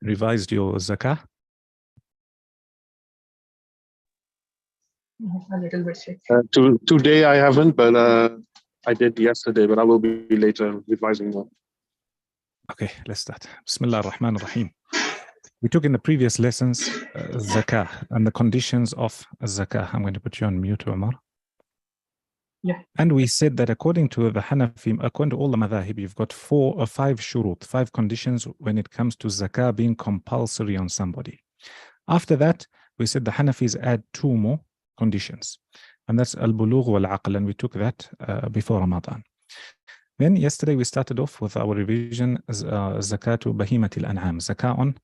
revised your zakah? A little bit sick. Today I haven't, but I did yesterday, but I will be later revising more. Okay, let's start. Bismillah ar-Rahman ar-Rahim. We took in the previous lessons zakah and the conditions of zakah. I'm going to put you on mute, Omar. Yeah. And we said that according to the Hanafi, according to all the madhahib, you've got 4 or 5 shurut, 5 conditions when it comes to zakah being compulsory on somebody. After that, we said the Hanafis add 2 more conditions, and that's al-bulugh wal-aql, and we took that before Ramadan. Then yesterday we started off with our revision zakatu bahimatil an'am, zakah on.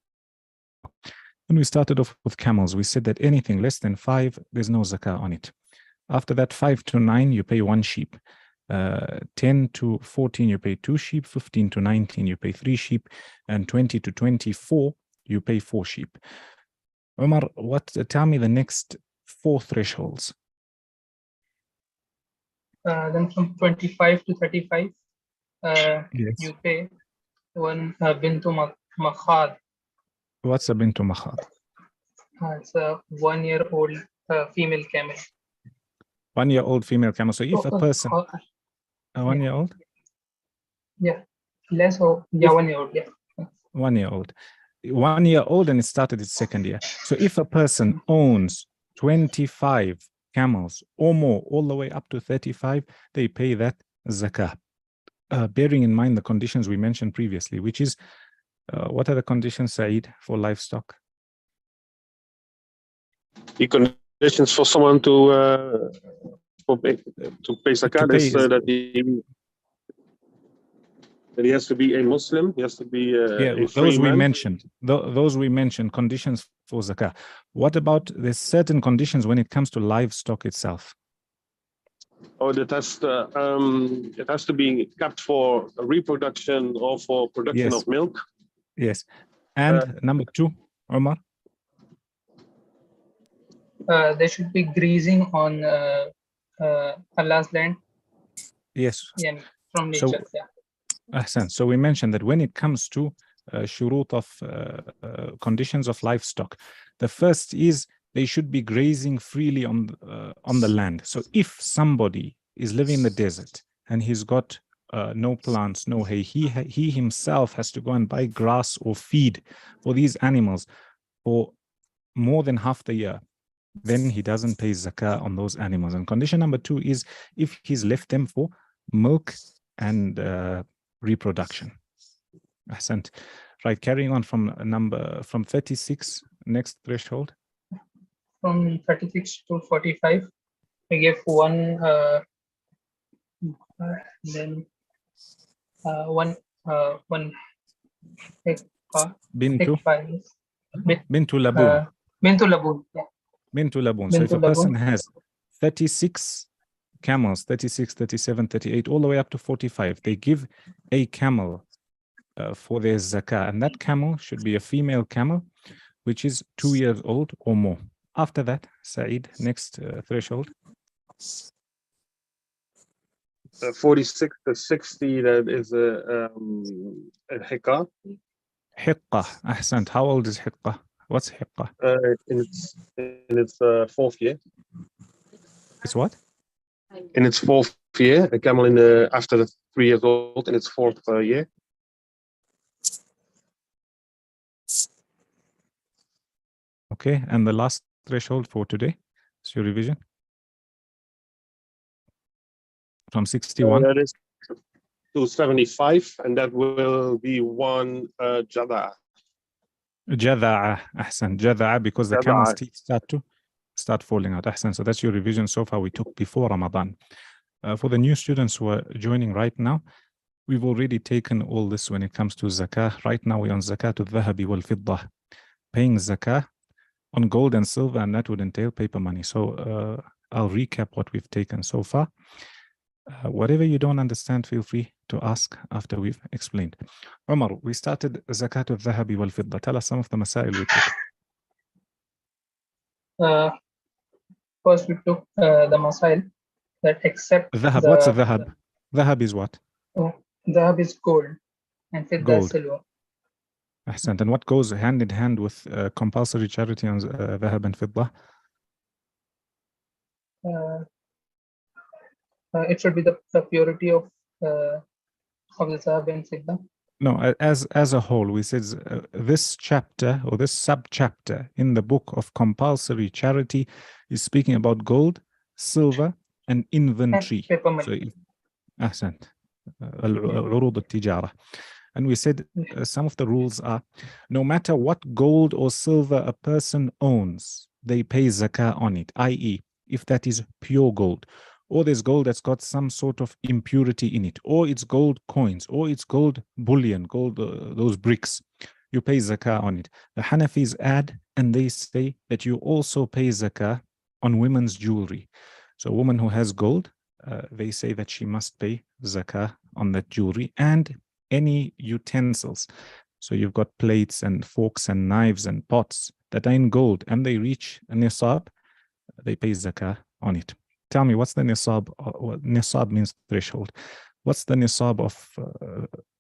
And we started off with camels. We said that anything less than 5, there's no zakah on it. After that, 5 to 9, you pay 1 sheep. 10 to 14, you pay 2 sheep. 15 to 19, you pay 3 sheep. And 20 to 24, you pay 4 sheep. Omar, tell me the next 4 thresholds. Then from 25 to 35, Yes. you pay 1 bintu makhad. What's a bintu makhad? It's a 1-year-old female camel. 1-year-old female camel. So if a person, a 1-year-old? Yeah, less or yeah, 1-year-old. Yeah. 1-year-old. 1-year-old, and it started its 2nd year. So if a person owns 25 camels or more, all the way up to 35, they pay that zakah. Bearing in mind the conditions we mentioned previously, which is, what are the conditions, Saeed, for livestock? The conditions for someone to pay zakat is that he has to be a Muslim. He has to be a free those we man. mentioned. Those we mentioned, conditions for zakah. What about there's certain conditions when it comes to livestock itself? Oh, it has to be kept for reproduction or for production of milk. Yes. And number 2, Omar? They should be grazing on Allah's land. Yes. Yeah, from nature. So we mentioned that when it comes to shurut of conditions of livestock, the first is they should be grazing freely on the land. So if somebody is living in the desert and he's got no plants, no hay, he himself has to go and buy grass or feed for these animals for more than half the year, then he doesn't pay zakah on those animals. And condition number 2 is if he's left them for milk and reproduction. Ahsant. Right, carrying on from 36, next threshold. From 36 to 45, we give 1 then 1 Bintu labun. Yeah. Bintu labun. So if a person has 36 camels, 36, 37, 38, all the way up to 45, they give a camel for their zakah, and that camel should be a female camel, which is 2 years old or more. After that, Saeed, next threshold. 46 to 60, that is a hiqqa. Hiqqa, ahsant. How old is hiqqa? What's hiqqa? In its 4th year. It's what? In its 4th year, a camel after the 3 years old in its 4th year. Okay, and the last threshold for today is your revision from 61. That is to 75, and that will be 1 jada'a. Jada'a, ahsan, jada'a, because the camel's teeth start falling out. Ahsan. So that's your revision so far we took before Ramadan. For the new students who are joining right now, we've already taken all this when it comes to zakah. Right now we're on zakatu dhahabi wal fiddah, paying zakah on gold and silver, and that would entail paper money. So I'll recap what we've taken so far. Whatever you don't understand, feel free to ask after we've explained. Omar, we started zakatu dhahabi wal fiddah. Tell us some of the masail we took. First we took the masail that except dhahab. What's a dhahab? Dhahab is what? Dhahab is gold and fiddah is silver. أحسنت. And what goes hand in hand with compulsory charity on ذهب and فضة? It should be the purity of the Zahab and Fidda. No, as a whole, we said this chapter or this sub-chapter in the book of compulsory charity is speaking about gold, silver, and inventory. Paper money. So, أحسنت. عروض التجارة. And we said some of the rules are, no matter what gold or silver a person owns, they pay zakah on it, i.e., if that is pure gold, or there's gold that's got some sort of impurity in it, or it's gold coins, or it's gold bullion, gold, those bricks, you pay zakah on it. The Hanafis add, and they say that you also pay zakah on women's jewelry. So a woman who has gold, they say that she must pay zakah on that jewelry and any utensils. So you've got plates and forks and knives and pots that are in gold and they reach a nisab, they pay zakah on it. Tell me, what's the nisab? Nisab means threshold. What's the nisab of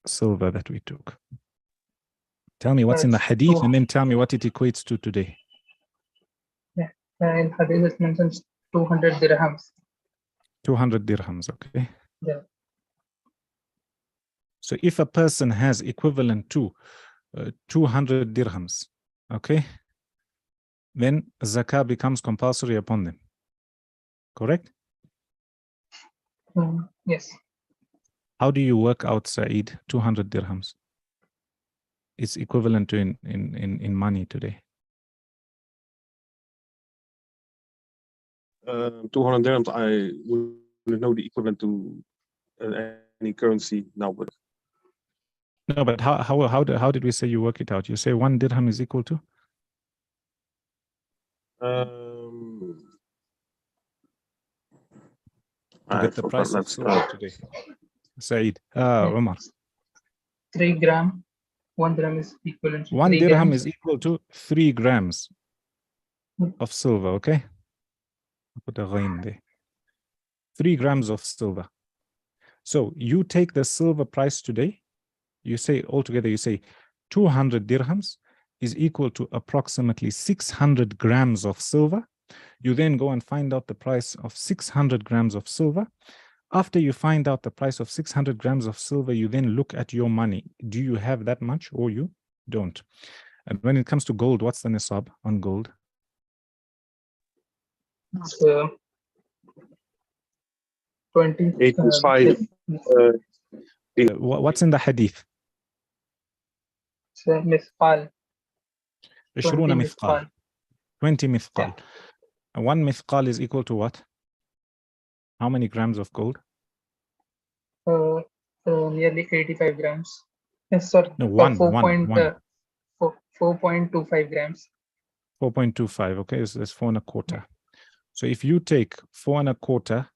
silver that we took? Tell me what's in the hadith and then tell me what it equates to today. Yeah, in hadith it mentions 200 dirhams. 200 dirhams, okay? Yeah. So if a person has equivalent to 200 dirhams, okay, then zakah becomes compulsory upon them. Correct? Yes. How do you work out, Saeed, 200 dirhams? It's equivalent to in money today. 200 dirhams, I wouldn't know the equivalent to any currency now, but No, but how did we say you work it out? You say 1 dirham is equal to? To get the price of silver today. Saeed, Umar. 3 gram. 1 dirham is equivalent to 1 3 dirham grams. is equal to 3 grams of silver, okay? I'll put a ghain there. 3 grams of silver. So you take the silver price today, you say altogether, you say 200 dirhams is equal to approximately 600 grams of silver. You then go and find out the price of 600 grams of silver. After you find out the price of 600 grams of silver, you then look at your money. Do you have that much or you don't? And when it comes to gold, what's the nisab on gold? So 20. 85. What's in the hadith? Mithqal. 20 مثقال. 20 مثقال. Yeah. 1 مثقال is equal to what? How many grams of gold? Nearly 85 grams. Yes, sorry. No, 4.25 grams. 4.25, okay, so that's 4 1/4. So if you take 4 1/4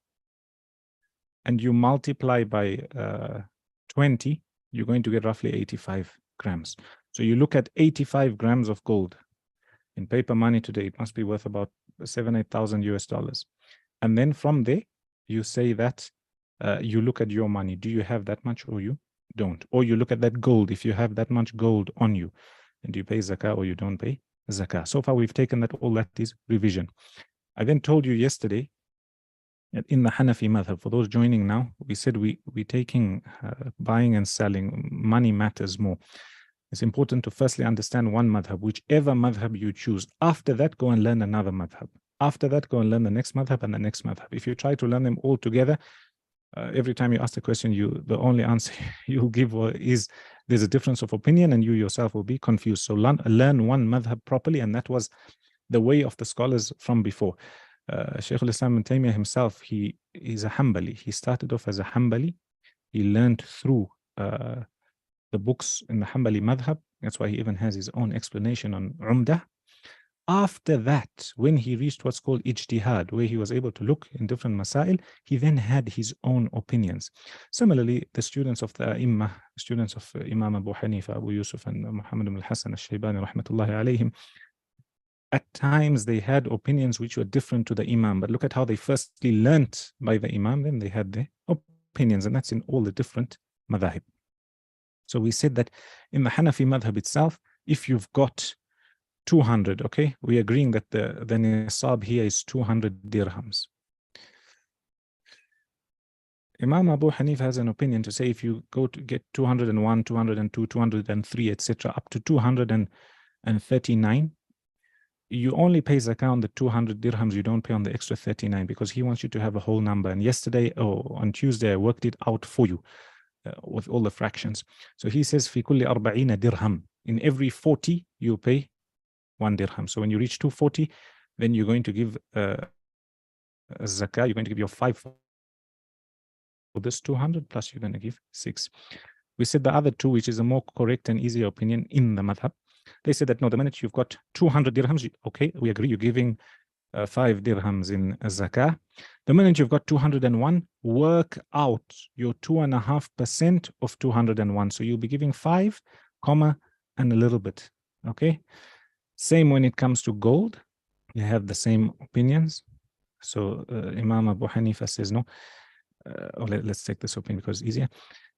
and you multiply by 20, you're going to get roughly 85 grams. So you look at 85 grams of gold. In paper money today, it must be worth about $7,000-8,000 US. And then from there, you say that you look at your money. Do you have that much or you don't? Or you look at that gold. If you have that much gold on you, and do you pay zakah or you don't pay zakah? So far, we've taken that all that is revision. I then told you yesterday that in the Hanafi madhab, for those joining now, we said we taking buying and selling, money matters more. It's important to firstly understand one madhab, whichever madhab you choose. After that, go and learn another madhab. After that, go and learn the next madhab and the next madhab. If you try to learn them all together, every time you ask the question, the only answer you'll give is there's a difference of opinion and you yourself will be confused. So learn one madhab properly, and that was the way of the scholars from before. Shaykh al-Islam ibn Taymiyyah himself, he is a Hanbali. He started off as a Hanbali. He learned through the books in the Hanbali madhab. That's why he even has his own explanation on Umdah. After that, when he reached what's called ijtihad, where he was able to look in different masail, he then had his own opinions. Similarly, the students of the Imam, students of Imam Abu Hanifa, Abu Yusuf, and Muhammad ibn al-Hasan al-Shaybani, rahmatullahi alayhim, at times they had opinions which were different to the Imam. But look at how they firstly learnt by the Imam, then they had their opinions, and that's in all the different madhahib. So we said that in the Hanafi madhab itself, if you've got 200, okay, we're agreeing that the nisab here is 200 dirhams. Imam Abu Hanif has an opinion to say if you go to get 201, 202, 203, etc., up to 239, you only pay zakah on the 200 dirhams, you don't pay on the extra 39 because he wants you to have a whole number. And yesterday, or on Tuesday, I worked it out for you with all the fractions. So he says, fi kulli arba'ina dirham. In every 40, you pay 1 dirham. So when you reach 240, then you're going to give a zakah, you're going to give your 5 for this 200, plus you're going to give 6. We said the other two, which is a more correct and easier opinion in the madhab. They said that no, the minute you've got 200 dirhams, okay, we agree, you're giving 5 dirhams in zakah. The minute you've got 201, work out your 2.5% of 201. So you'll be giving 5, comma, and a little bit, okay? Same when it comes to gold. You have the same opinions. So Imam Abu Hanifa says no. Let's take this opinion because it's easier.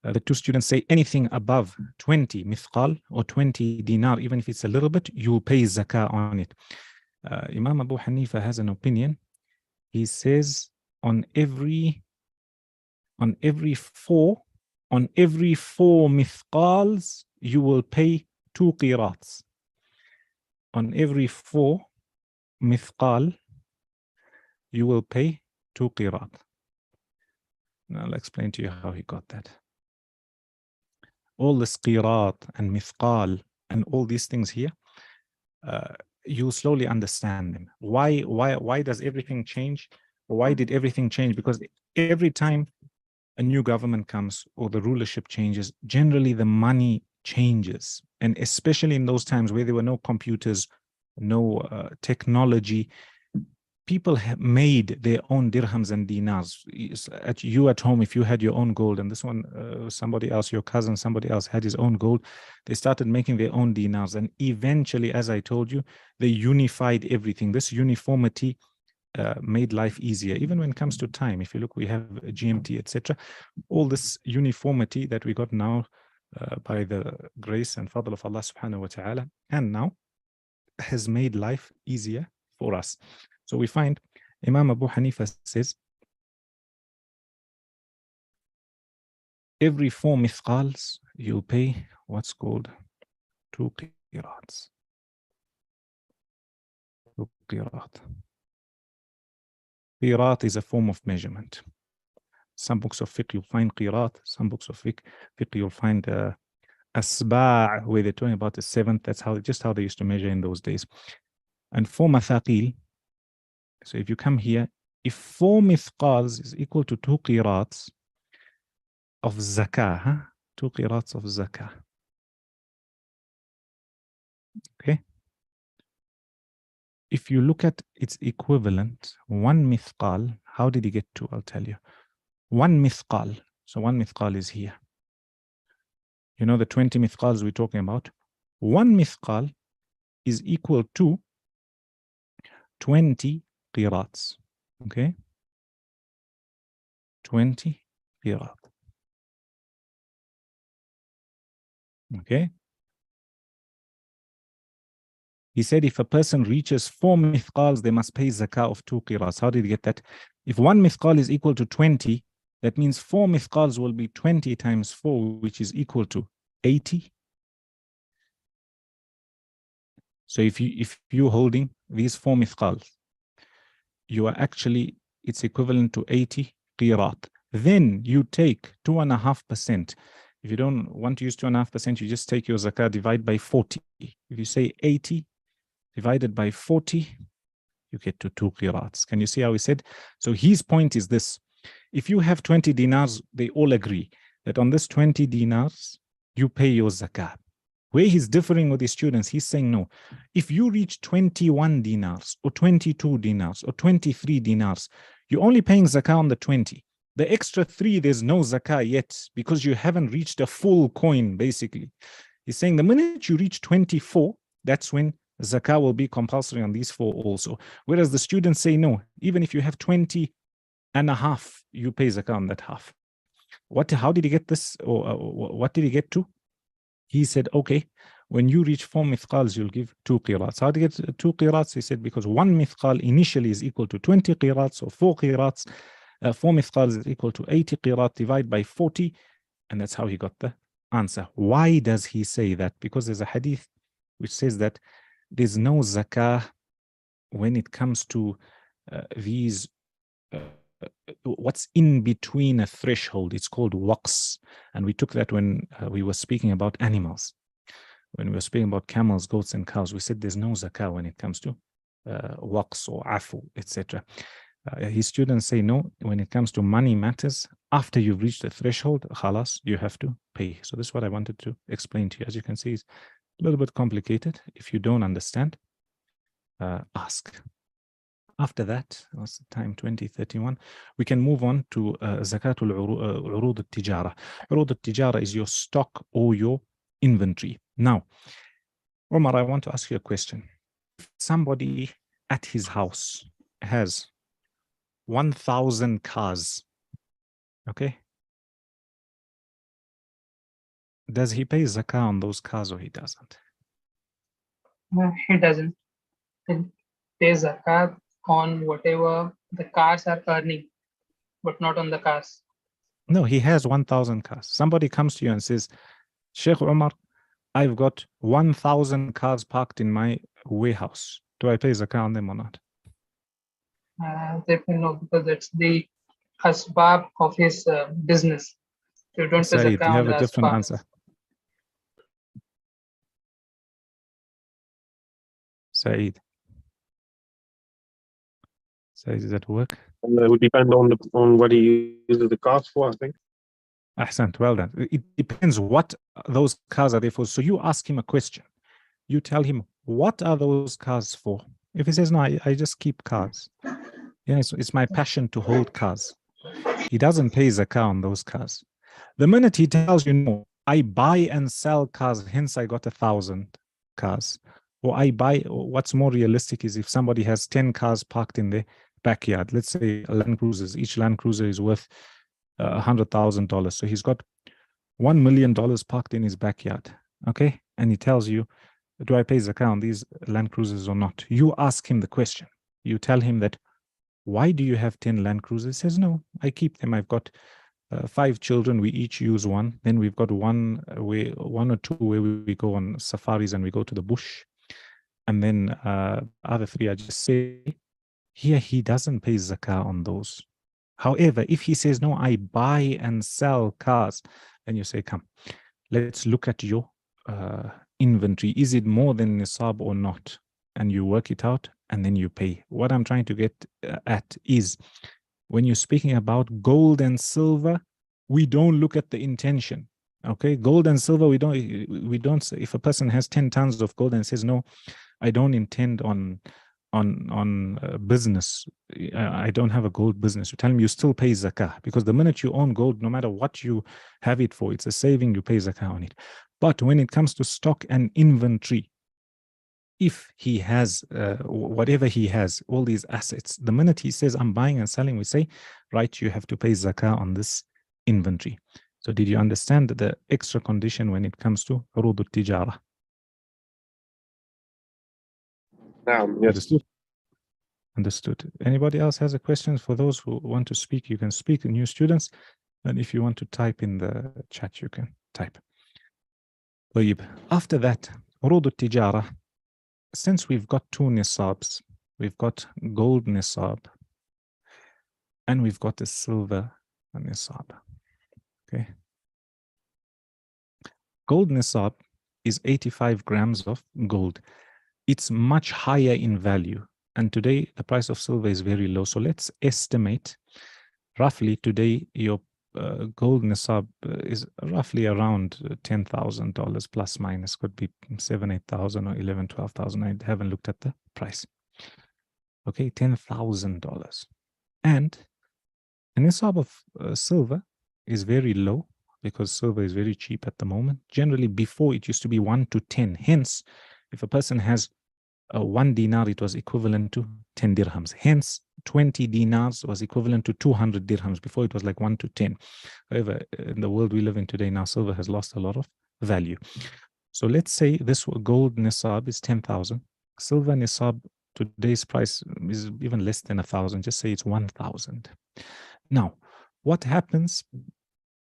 The two students say anything above 20 mithqal or 20 dinar, even if it's a little bit, you will pay zakah on it. Imam Abu Hanifa has an opinion. He says on every 4 mithqals, you will pay 2 qirats. On every 4 mithqal, you will pay 2 qirat. Now I'll explain to you how he got that. All this qirat and mithqal and all these things here, you slowly understand them. Why does everything change? Why did everything change? Because every time a new government comes or the rulership changes, generally the money changes. And especially in those times where there were no computers, no technology, people have made their own dirhams and dinars. You at home, if you had your own gold, and this one, somebody else, your cousin, somebody else had his own gold, they started making their own dinars. And eventually, as I told you, they unified everything. This uniformity made life easier. Even when it comes to time, if you look, we have GMT, etc. All this uniformity that we got now by the grace and fadl of Allah subhanahu wa ta'ala, and now has made life easier for us. So we find Imam Abu Hanifa says every 4 mithqals you'll pay what's called 2 qirats. 2 qirat. Qirat is a form of measurement. Some books of fiqh you'll find qirat, some books of fiqh you'll find asba' where they're talking about the 7th. That's just how they used to measure in those days. And for mathaqil, so if you come here, if 4 mithqals is equal to 2 qirats of zakah, 2 qirats of zakah. Okay. If you look at its equivalent, 1 mithqal, how did he get to? I'll tell you. 1 mithqal. So 1 mithqal is here. You know the 20 mithqals we're talking about? 1 mithqal is equal to 20 qirats. Okay? 20 qirat. Okay? He said if a person reaches 4 mithqals, they must pay zakah of 2 qirats. How did he get that? If 1 mithqal is equal to 20, that means 4 mithqals will be 20 times 4, which is equal to 80. So if you're holding these 4 mithqals, you are actually, it's equivalent to 80 qirat. Then you take 2.5%. If you don't want to use 2.5%, you just take your zakah, divide by 40. If you say 80 divided by 40, you get to 2 qirats. Can you see how he said? So his point is this. If you have 20 dinars, they all agree that on this 20 dinars, you pay your zakah. Where he's differing with his students, he's saying, no, if you reach 21 dinars or 22 dinars or 23 dinars, you're only paying zakah on the 20. The extra 3, there's no zakah yet because you haven't reached a full coin, basically. He's saying the minute you reach 24, that's when zakah will be compulsory on these 4 also. Whereas the students say, no, even if you have 20 and a half, you pay zakah on that half. How did he get this? Or what did he get to? He said, okay, when you reach 4 mithqals, you'll give 2 qirats. How to get 2 qirats? He said, because 1 mithqal initially is equal to 20 qirats, or 4 qirats. 4 mithqals is equal to 80 qirat, divide by 40. And that's how he got the answer. Why does he say that? Because there's a hadith which says that there's no zakah when it comes to these what's in between a threshold. It's called waqs, and we took that when we were speaking about animals. When we were speaking about camels, goats, and cows, we said there's no zakah when it comes to waqs or afu, etc. His students say no, when it comes to money matters, after you've reached the threshold, khalas, you have to pay. So this is what I wanted to explain to you. As you can see, it's a little bit complicated. If you don't understand, ask. After that, what's the time? 20:31. We can move on to zakatul urud al-tijara. Urud al-tijara is your stock or your inventory. Now, Omar, I want to ask you a question. If somebody at his house has 1,000 cars, okay? Does he pay zakah on those cars or he doesn't? He doesn't. He pays zakat on whatever the cars are earning, but not on the cars. No, he has 1,000 cars. Somebody comes to you and says, Sheikh Umar, I've got 1,000 cars parked in my warehouse. Do I pay zakah on them or not? Definitely no, because that's the asbab of his business. So you don't pay Saeed, zakah you on have the a different asbab. answer. Saeed. Saeed, is at work? It would depend on what he uses the cars for, I think. Ahsant, well done. It depends what those cars are there for. So you ask him a question. You tell him, what are those cars for? If he says, no, I just keep cars. Yeah, it's my passion to hold cars. He doesn't pay zakah on those cars. The minute he tells you, no, I buy and sell cars, hence I got 1,000 cars. Or I buy, or what's more realistic is if somebody has 10 cars parked in their backyard, let's say Land Cruisers, each Land Cruiser is worth $100,000. So he's got $1 million parked in his backyard, okay? And he tells you, do I pay zakah on these Land Cruisers or not? You ask him the question. You tell him that, why do you have 10 Land Cruisers? He says, no, I keep them. I've got 5 children. We each use one. Then we've got one or two where we go on safaris and we go to the bush. And then other 3 I just say, here he doesn't pay zakah on those. However, if he says, no, I buy and sell cars, then you say, come, let's look at your inventory. Is it more than nisab or not? And you work it out and then you pay. What I'm trying to get at is when you're speaking about gold and silver, we don't look at the intention. Okay, gold and silver, we don't say, if a person has 10 tons of gold and says, no, I don't intend on business, I don't have a gold business, you tell him you still pay zakah, because the minute you own gold, no matter what you have it for, it's a saving, you pay zakah on it. But when it comes to stock and inventory, if he has whatever he has, all these assets, the minute he says I'm buying and selling, we say, right, you have to pay zakah on this inventory. So did you understand the extra condition when it comes to urud al-tijara? Yes. Understood? Understood. Anybody else has a question? For those who want to speak, you can speak, new students. And if you want to type in the chat, you can type. After that, urud al-tijara, since we've got 2 nisabs, we've got gold nisab and we've got a silver nisab. Okay. Gold nisab is 85 grams of gold. It's much higher in value. And today the price of silver is very low. So let's estimate roughly today your gold nisab is roughly around $10,000 plus minus, could be 7,000, 8,000 or 11,000, 12,000. I haven't looked at the price. Okay, $10,000. And a nisab of silver is very low because silver is very cheap at the moment. Generally, before it used to be 1 to 10. Hence, if a person has 1 dinar, it was equivalent to 10 dirhams. Hence, 20 dinars was equivalent to 200 dirhams. Before it was like 1 to 10. However, in the world we live in today now, silver has lost a lot of value. So let's say this gold nisab is 10,000. Silver nisab, today's price is even less than 1,000. Just say it's 1,000. Now, what happens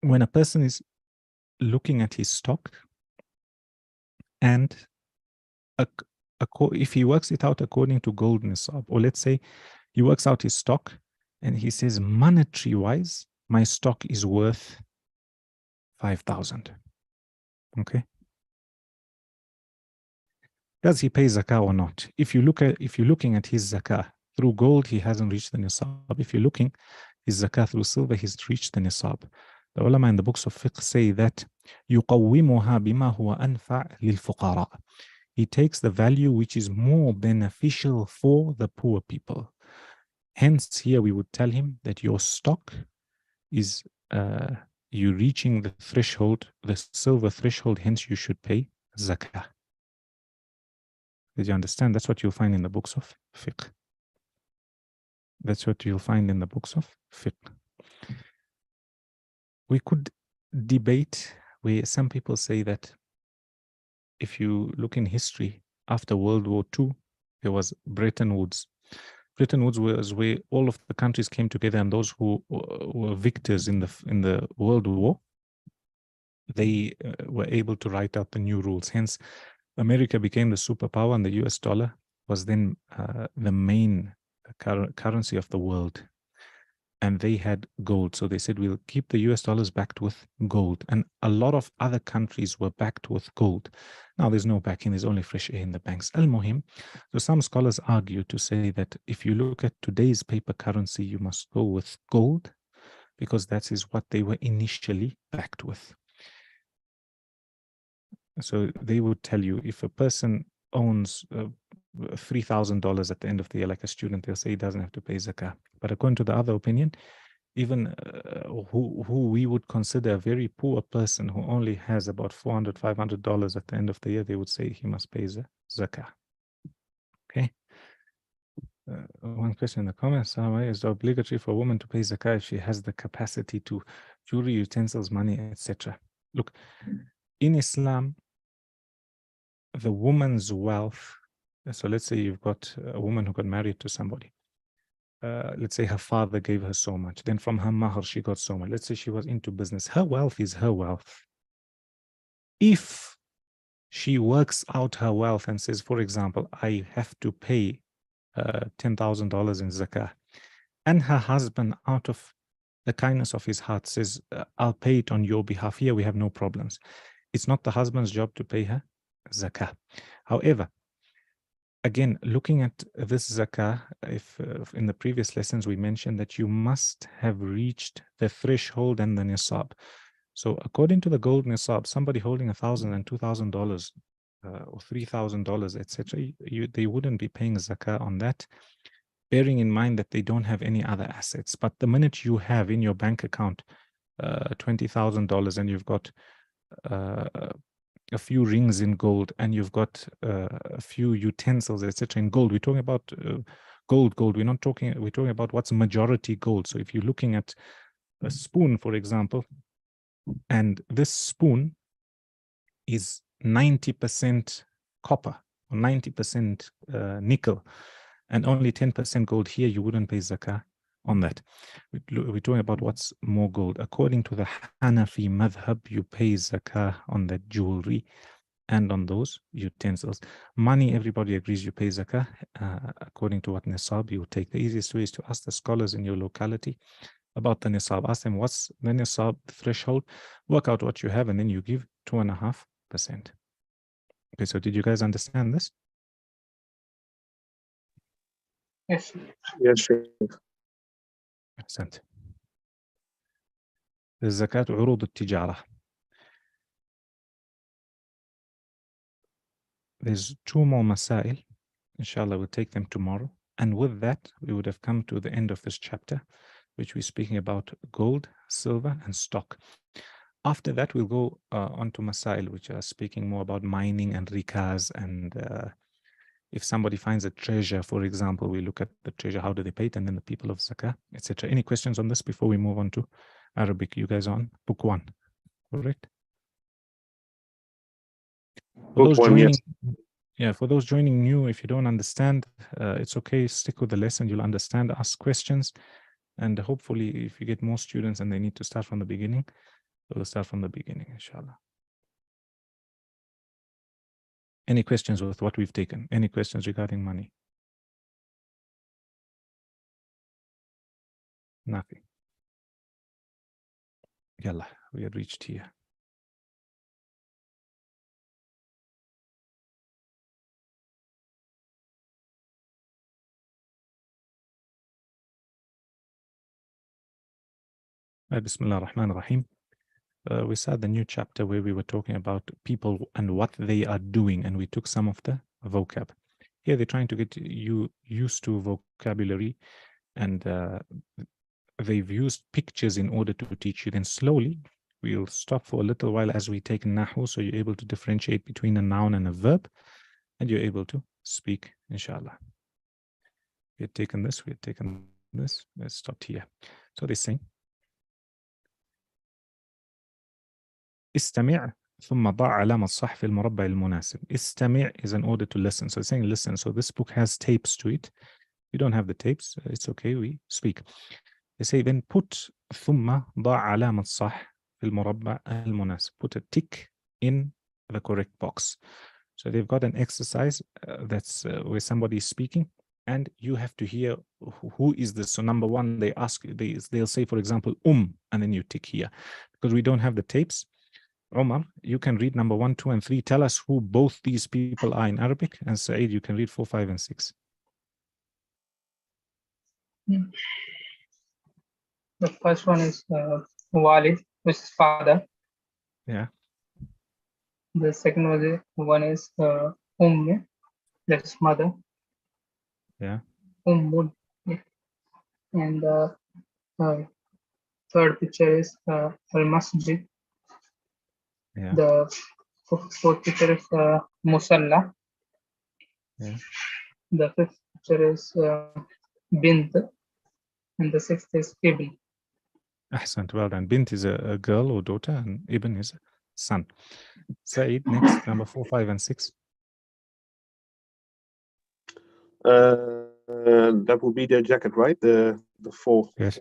when a person is looking at his stock and if he works it out according to gold nisab, or let's say he works out his stock and he says monetary wise, my stock is worth 5,000. Okay. Does he pay zakah or not? If you're looking at his zakah through gold, he hasn't reached the nisab. If you're looking his zakah through silver, he's reached the nisab. The ulama in the books of fiqh say that يقومها بما هو أنفع للفقراء. He takes the value which is more beneficial for the poor people. Hence, here we would tell him that your stock is you reaching the threshold, the silver threshold, hence you should pay zakah. Did you understand? That's what you'll find in the books of fiqh. That's what you'll find in the books of fiqh. We could debate where some people say that if you look in history, after World War II, there was Bretton Woods. Bretton Woods was where all of the countries came together, and those who were victors in the World War, they were able to write out the new rules. Hence, America became the superpower, and the US dollar was then the main currency of the world. And they had gold. So they said, we'll keep the US dollars backed with gold. And a lot of other countries were backed with gold. Now there's no backing, there's only fresh air in the banks. Al-Muhim. So some scholars argue to say that if you look at today's paper currency, you must go with gold because that is what they were initially backed with. So they would tell you if a person owns $3,000 at the end of the year, like a student, they'll say he doesn't have to pay zakah. But according to the other opinion, even who we would consider a very poor person who only has about $400, $500 at the end of the year, they would say he must pay zakah. Okay. One question in the comments: is it obligatory for a woman to pay zakah if she has the capacity to jewelry, utensils, money, etc.? Look, in Islam, the woman's wealth. So let's say you've got a woman who got married to somebody. Let's say her father gave her so much. Then from her mahr, she got so much. Let's say she was into business. Her wealth is her wealth. If she works out her wealth and says, for example, I have to pay $10,000 in zakah, and her husband, out of the kindness of his heart, says, I'll pay it on your behalf. Here we have no problems. It's not the husband's job to pay her zakah. However, again, looking at this zakah, if in the previous lessons we mentioned that you must have reached the threshold and the nisab. So according to the gold nisab, somebody holding $1,000 and $2,000 or $3,000, etc., they wouldn't be paying zakah on that, bearing in mind that they don't have any other assets. But the minute you have in your bank account $20,000 and you've got a few rings in gold, and you've got a few utensils, etc., in gold. We're talking about gold. We're talking about what's majority gold. So if you're looking at a spoon, for example, and this spoon is 90% copper or 90% nickel and only 10% gold, here you wouldn't pay zakah on that. We're talking about what's more gold. According to the Hanafi madhab, you pay zakah on that jewelry and on those utensils. Money, everybody agrees you pay zakah. According to what nisab you take. The easiest way is to ask the scholars in your locality about the nisab. Ask them what's the nisab threshold, work out what you have, and then you give 2.5%. Okay, so did you guys understand this? Yes. Yes, Sheikh. أحسنت. الزكاة عروض التجارة. There's 2 more masail. Inshallah, we'll take them tomorrow. And with that, we would have come to the end of this chapter, which we're speaking about gold, silver, and stock. After that, we'll go on to masail, which are speaking more about mining and rikaz. And if somebody finds a treasure, for example, we look at the treasure, how do they pay it, and then the people of zakah, etc. Any questions on this before we move on to Arabic? You guys are on book 1, correct? For those Good one, joining, yes. yeah, for those joining new, if you don't understand, it's okay. Stick with the lesson. You'll understand. Ask questions, and hopefully, if you get more students and they need to start from the beginning, we'll start from the beginning, inshallah. Any questions with what we've taken? Any questions regarding money? Nothing. Yalla, we had reached here. Bismillah ar-Rahman ar-Rahim. We started the new chapter where we were talking about people and what they are doing, and we took some of the vocab. Here they're trying to get you used to vocabulary, and they've used pictures in order to teach you. Then slowly we'll stop for a little while as we take Nahu, so you're able to differentiate between a noun and a verb, and you're able to speak, inshallah. We had taken this, let's stop here. So they're saying, استمع ثم ضع علامة صح في المربع المناسب. استمع is an order to listen. So it's saying listen. So this book has tapes to it. You don't have the tapes. It's okay. We speak. They say then put ثم ضع علامة صح في المربع المناسب. Put a tick in the correct box. So they've got an exercise that's where somebody is speaking, and you have to hear who is this. So number one, they ask, they'll say, for example, and then you tick here. Because we don't have the tapes, Omar, you can read number 1, 2, and 3. Tell us who both these people are in Arabic, and Saeed, you can read 4, 5, and 6. The first one is Walid, which is father. Yeah. The second one is that's mother. Yeah. And the third picture is al-masjid. Yeah. The fourth picture is musalla. Yeah. The fifth picture is bint, and the sixth is ibn. Ahsant, well done. Bint is a girl or daughter, and Ibn is a son. Saeed, next, number 4, 5, and 6. That would be the jacket, right? The fourth. Yes.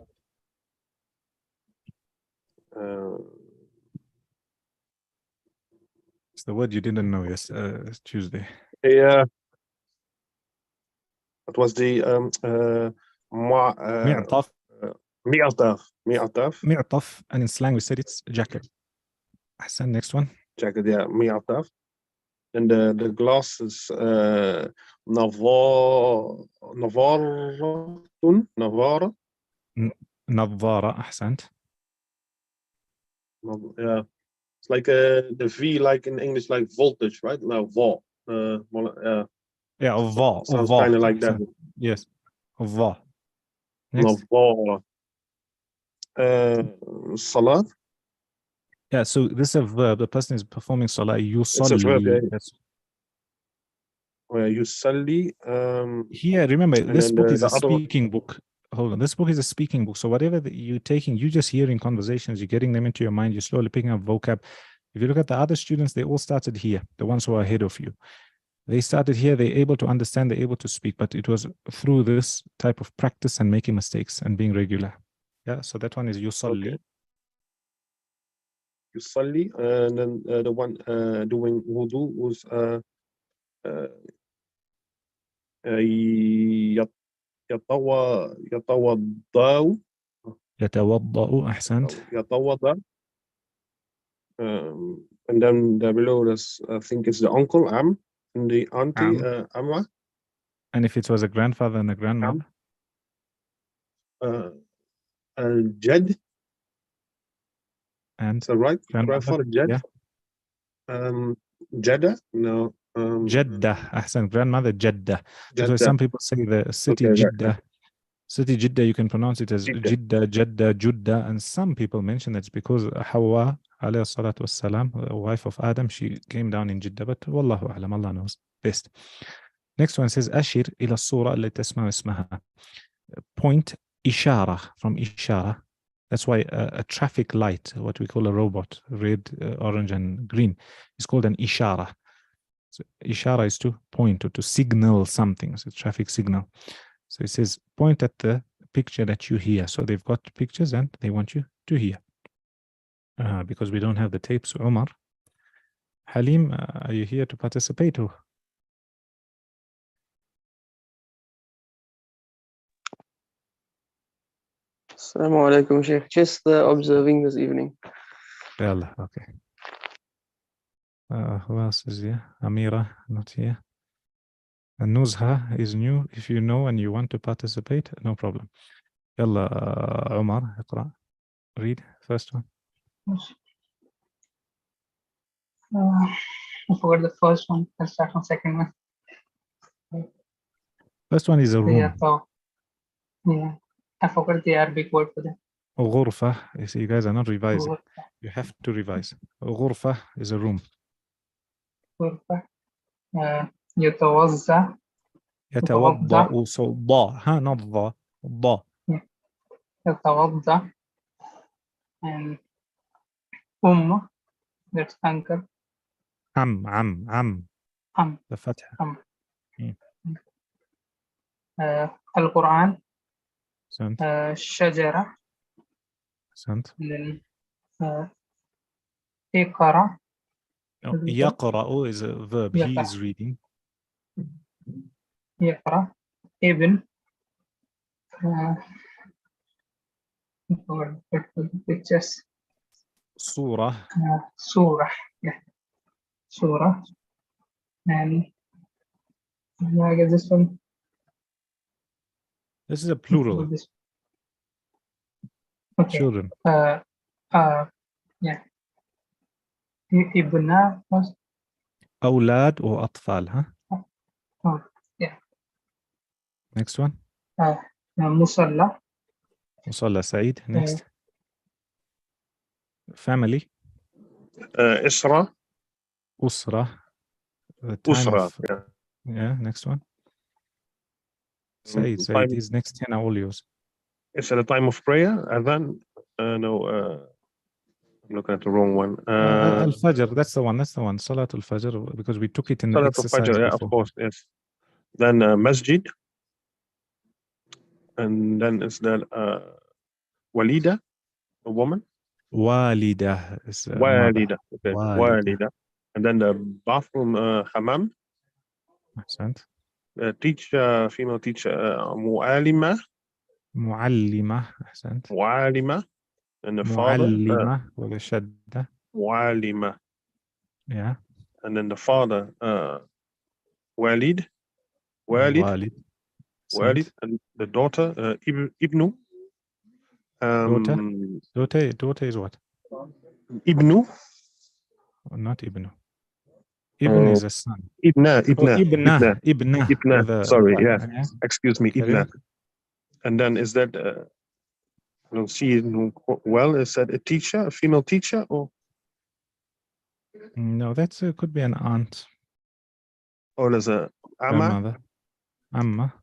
It's the word you didn't know. Yes, Tuesday. Yeah. It was the Mi'taf. Mi'taf, and in slang we said it's jacket. Ahsan, next one. Jacket, yeah, mi'taf. And the glasses, Navara. Nadhara, ahsant. Yeah, it's like the V, like in English, like voltage, right? No, vol. Yeah, Allah. Sounds kind of like that. Yes, Allah. Next. Navara. Salat. Yeah, so this is a verb. The person is performing salah. It's a verb, yeah. That's... Yusalli. Here, remember, this book is a other one. speaking book. Hold on, this book is a speaking book. So whatever you're taking, you're just hearing conversations, you're getting them into your mind, you're slowly picking up vocab. If you look at the other students, they all started here, the ones who are ahead of you. They started here, they're able to understand, they're able to speak, but it was through this type of practice and making mistakes and being regular. Yeah, so that one is yusalli. Okay. Yusalli, and then the one doing wudu was يتوضأ. أحسنت. يتوضأ. And then there below, there's, I think it's the uncle, and the auntie, Amma. And if it was a grandfather and a grandmother? Al-Jad. And is that right? Grandfather, Jad. Yeah. Jeddah? No. Jeddah. Ahsan, grandmother, Jeddah. So some people say the city Jeddah. Right. City Jeddah, you can pronounce it as Jeddah, Jeddah, Juddah. And some people mention that's because Hawa, alayhi salatu wassalam, the wife of Adam, she came down in Jeddah. But Wallahu alam, Allah knows best. Next one says, Ashir ila surah allati tasma'u ismaha. Point ishara, from ishara. That's why a traffic light, what we call a robot, red, orange, and green, is called an ishara. So ishara is to point or to signal something. So traffic signal. So it says point at the picture that you hear. So they've got pictures and they want you to hear. Because we don't have the tapes. Omar, Halim, are you here to participate? Or? Assalamu alaikum, Sheikh. Just observing this evening. Yalla, okay. Who else is here? Amira, not here. And Nuzha is new. If you know and you want to participate, no problem. Yalla, Omar, اقرأ. Read first one. I forgot the first one. I'll start from second one. First one is a room. Yeah, so, yeah. I forgot the Arabic word for that. غرفة. You see, you guys are not revising. You have to revise. غرفة is a room. غرفة. يتوزع. يتوضأ. So ضا. ها, not ضا. ضا. يتوضأ. And that's uncle. عم. The فتحة. القرآن. Sent. شجرة. Sent. Then اقرأ. No, يقرأ is a verb. He is reading. يقرأ. ابن. pictures. صورة. Surah. Yeah. Surah. And I guess this one. This is a plural. Okay. Children. Yeah. Ibna was. أولاد or أطفال, huh? Oh, yeah. Next one. Musalla. مصلى سعيد. Next. Family. إسرة. أسرة. The time أسرة. of, yeah, next one. Said, Time- these next 10 are all yours. Is it a time of prayer? Adhan? No, I'm looking at the wrong one. Al-Fajr, that's the one. Salat al-Fajr, because we took it in the Salat exercise al-Fajr, yeah, before. of course, yes. Then Masjid. And then is there Walida, a woman? Walida is mother. Walida. Okay. Walida. Walida. And then the bathroom, Hammam. Ahsant. Teacher, female teacher, Mu'alima. Mu'allima. Ahsant. Mu'alima. And the father, Mu'allima with a shadda. Mu'alima. Yeah. And then the father, Walid. Walid. Walid. Walid. And the daughter, Ibnu. Daughter is what? Ibnu. Not Ibnu. Ibn is a son. Ibna. Ibna. Sorry, yeah. Excuse me, Carry Ibna. on. And then is that, I don't see it well, is that a teacher, a female teacher, or No, that's could be an aunt. there's a Amma, Grandmother. Amma.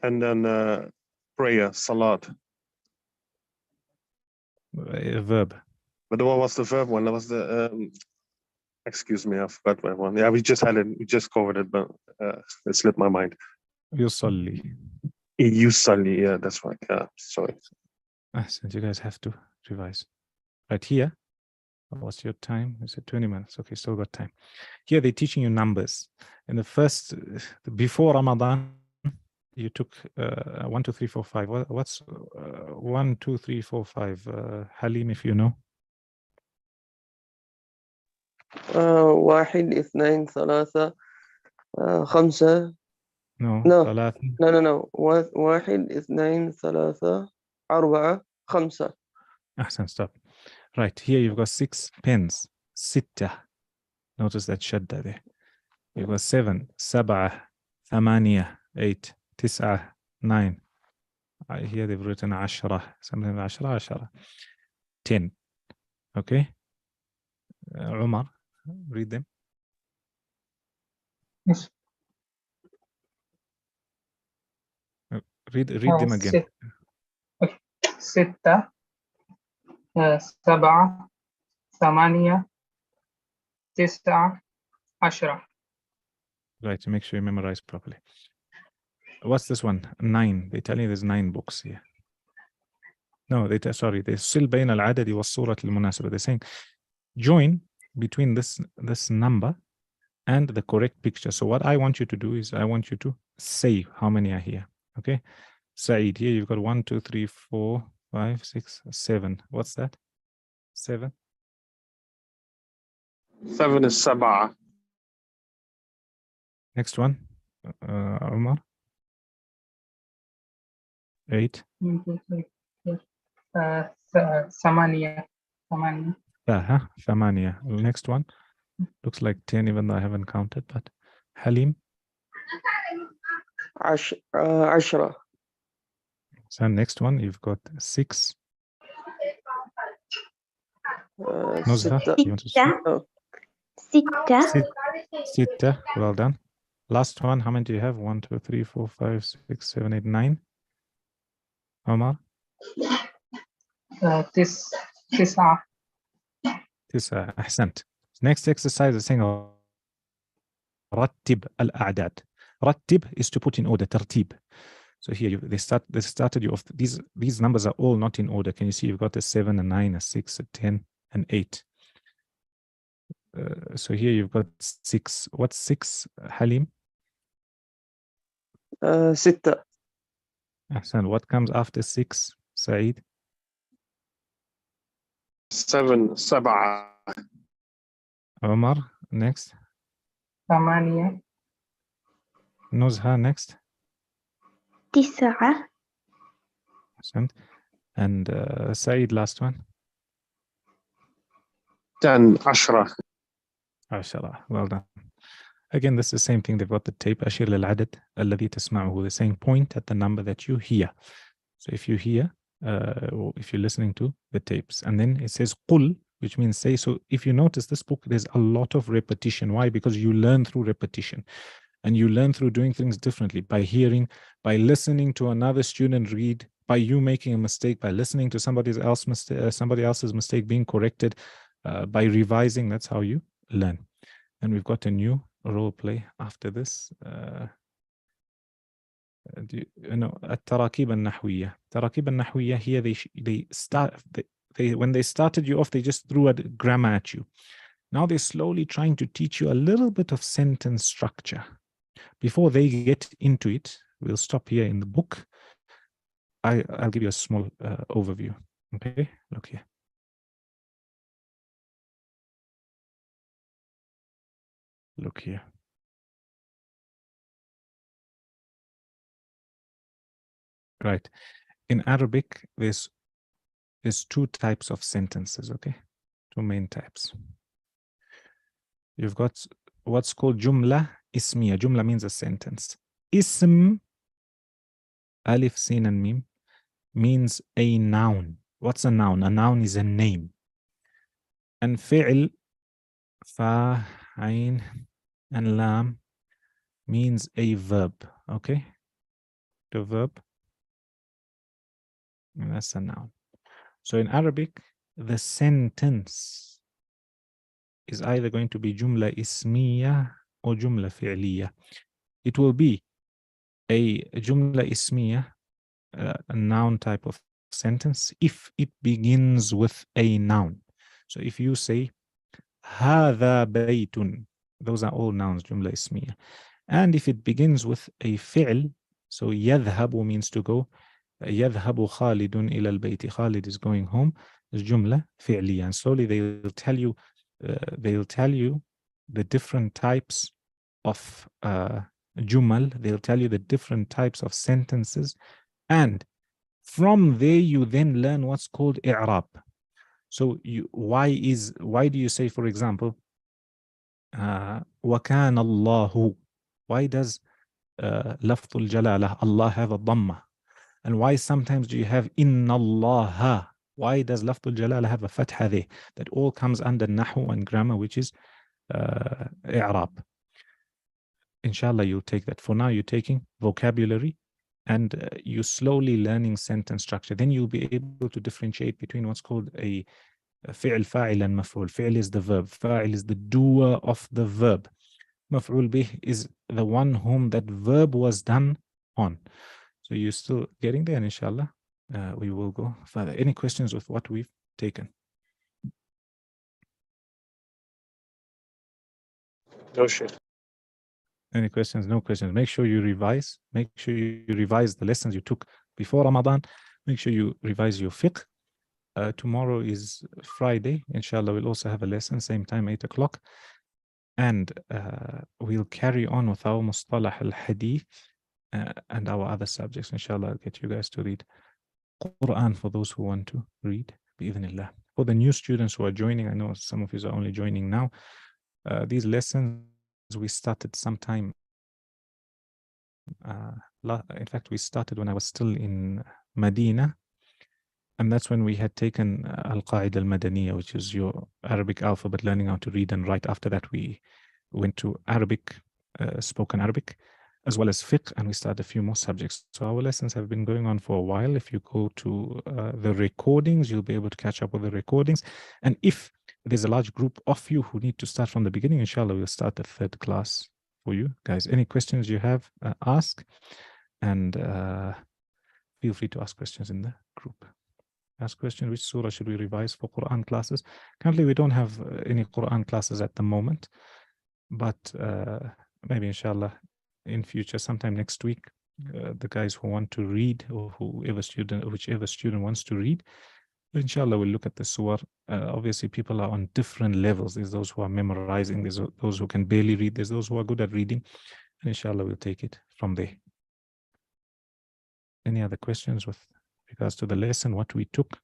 and then prayer, Salat. A verb. But what was the verb one? That was the, excuse me, I forgot my one. Yeah, we just had it, we just covered it, but it slipped my mind. Yusalli. Yusalli, yeah, that's right. Yeah, sorry. Ahsant, you guys have to revise. Right here, what's your time? Is it 20 minutes? Okay, still got time. Here they're teaching you numbers. In the first, before Ramadan, you took 1, 2, 3, 4, 5. What's 1, 2, 3, 4, 5? Halim, if you know. واحد اثنين ثلاثة خمسة. No. No. ثلاثة. No. واحد اثنين ثلاثة أربعة خمسة. Ahsan, stop. Right, here you've got 6 pens. ستة. Notice that shadda there. You've got 7. سبعة. ثمانية. 8. 9. 9. Here they've written 10. Something like 10. 10. Okay. Umar, read them. Yes. Read them again. ستة. سبعة. ثمانية. 9. Ashra. Right, to make sure you memorize properly. What's this one? 9. They tell you there's 9 books here. No, sorry, they're still بين العدد والصورة المناسبة. They're saying join between this number and the correct picture. So what I want you to do is I want you to say how many are here. Okay, Saeed, here you've got 1, 2, 3, 4, 5, 6, 7. What's that? 7. 7 is Sabah. Next one, Umar. 8. 1, 2, 3, 4. Samania. Huh? 8. Next one looks like 10, even though I haven't counted. But Halim. 10. So next one, you've got 6. Nuzha, ستة. you want to speak? Oh, 6. Well done. Last one, how many do you have? 1, 2, 3, 4, 5, 6, 7, 8, 9. Omar? 9. 9. أحسنت. Next exercise is saying رتب الأعداد. رتب is to put in order. ترتيب. So here they started you off. These numbers are all not in order. Can you see you've got a 7, a 9, a 6, a 10, and 8. So here you've got 6. What's 6, Halim? 6. Ahsan. What comes after 6, Saeed? 7 Sabah. Omar, next. 8. Nuzha, next. 9. Ahsan. And Saeed, last one. 10 Ashra. 10. Well done. Again, this is the same thing. They've got the tape. أشير للعدد الذي تسمعه. They're saying point at the number that you hear. So if you hear, or if you're listening to the tapes, and then it says قل, which means say. So if you notice this book, there's a lot of repetition. Why? Because you learn through repetition. And you learn through doing things differently, by hearing, by listening to another student read, by you making a mistake, by listening to somebody else's mistake being corrected, by revising. That's how you learn. And we've got a new role play after this. التراكيب النحوية. التراكيب النحوية here when they started you off, they just threw a grammar at you. Now they're slowly trying to teach you a little bit of sentence structure. Before they get into it, we'll stop here in the book. I'll give you a small overview. Okay, look here. Look here. Right. In Arabic, there's 2 types of sentences, okay? 2 main types. You've got what's called jumla ismiya. Jumla means a sentence. Ism, alif, sin, and mim, means a noun. What's a noun? A noun is a name. And fi'l, fa, ain, and lam, means a verb, okay? The verb, and that's a noun. So in Arabic, the sentence is either going to be jumla ismiya or jumla fi'liya. It will be a jumla ismiya, a noun type of sentence, if it begins with a noun. So if you say هذا بيت, those are all nouns, jumla ismiya. And if it begins with a fi'l, so يذهب means to go. يذهب خالد إلى البيت. Khalid is going home. Is jumla fi'liya. And slowly they'll tell you the different types of jumal. They'll tell you the different types of sentences, and from there you then learn what's called i'rab. So why do you say, for example, وَكَانَ اللَّهُ? Why does لفظ الجلالة Allah have a dhamma? And why sometimes do you have inna Allah? Why does lafz al-jalala have a fatha there? That all comes under nahu and grammar, which is i'rab. Inshallah, you'll take that. For now, you're taking vocabulary, and you're slowly learning sentence structure. Then you'll be able to differentiate between what's called a fi'l, fa'il, and maf'ul. Fi'l is the verb. Fa'il is the doer of the verb. مفعول به is the one whom that verb was done on. So you're still getting there, and inshallah, we will go further. Any questions with what we've taken? No shit. Any questions? No questions. Make sure you revise. Make sure you revise the lessons you took before Ramadan. Make sure you revise your fiqh. Tomorrow is Friday. Inshallah, we'll also have a lesson, same time, 8 o'clock. And we'll carry on with our Mustalah al-Hadith and our other subjects. Inshallah, I'll get you guys to read Quran for those who want to read. Bi-idhnillah. For the new students who are joining, I know some of you are only joining now. These lessons we started sometime. In fact, we started when I was still in Medina. And that's when we had taken Al-Qaida Al-Madaniya, which is your Arabic alphabet, learning how to read and write. After that, we went to Arabic, spoken Arabic, as well as fiqh, and we started a few more subjects. So our lessons have been going on for a while. If you go to the recordings, you'll be able to catch up with the recordings. And if there's a large group of you who need to start from the beginning, inshallah, we'll start the third class for you guys. Any questions you have, ask, and feel free to ask questions in the group. Ask question, which surah should we revise for Quran classes? Currently, we don't have any Quran classes at the moment, but maybe inshallah in future, sometime next week, the guys who want to read, or whichever student wants to read, inshallah we'll look at the surah. Obviously, people are on different levels. There's those who are memorizing, there's those who can barely read, there's those who are good at reading, and inshallah we'll take it from there. Any other questions with regards to the lesson, what we took?